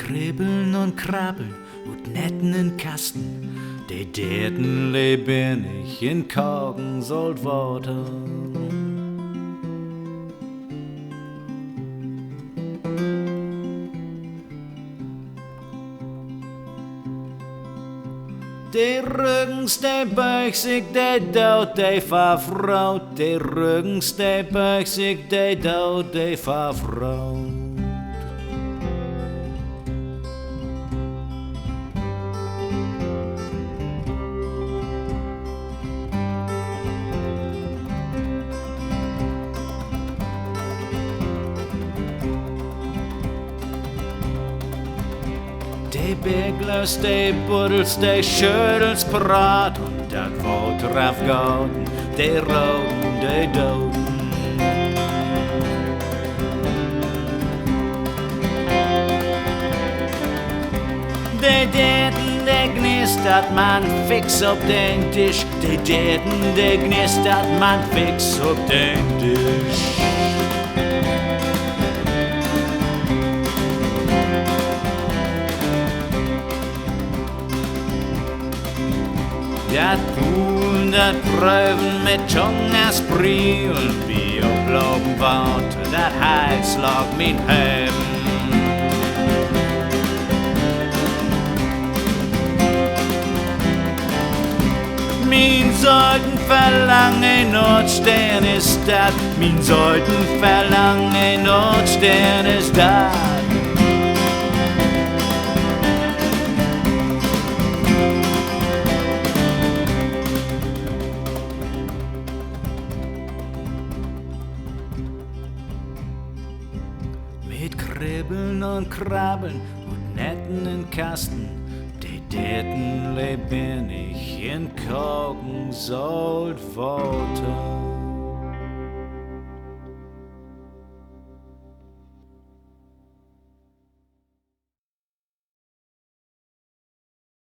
kribbeln und krabbeln und netten in Kasten, die Däten lebendig in Korken sollt worden. Die Rügens, die beug sich, die daut, die verfraut. Die Rügens, die beug sich, die daut, die verfraut. Die Beglers, die Buddels, die Schödels Brat und dat Wotraff Garten, die Roten, die Doten. Die Däten, die knistert man fix auf den Tisch. Die Däten, die knistert man fix auf den Tisch. Dat Pool, dat Prüven mit Tongaspril und Bioblogen Worte, dat Heizlag mit Heben. Min sollten verlangen Nordstern ist dat, min sollten verlangen Nordstern ist dat. Mit Kribbeln und Krabbeln und netten in Kasten, die Däten lebendig in Korken sollt worden.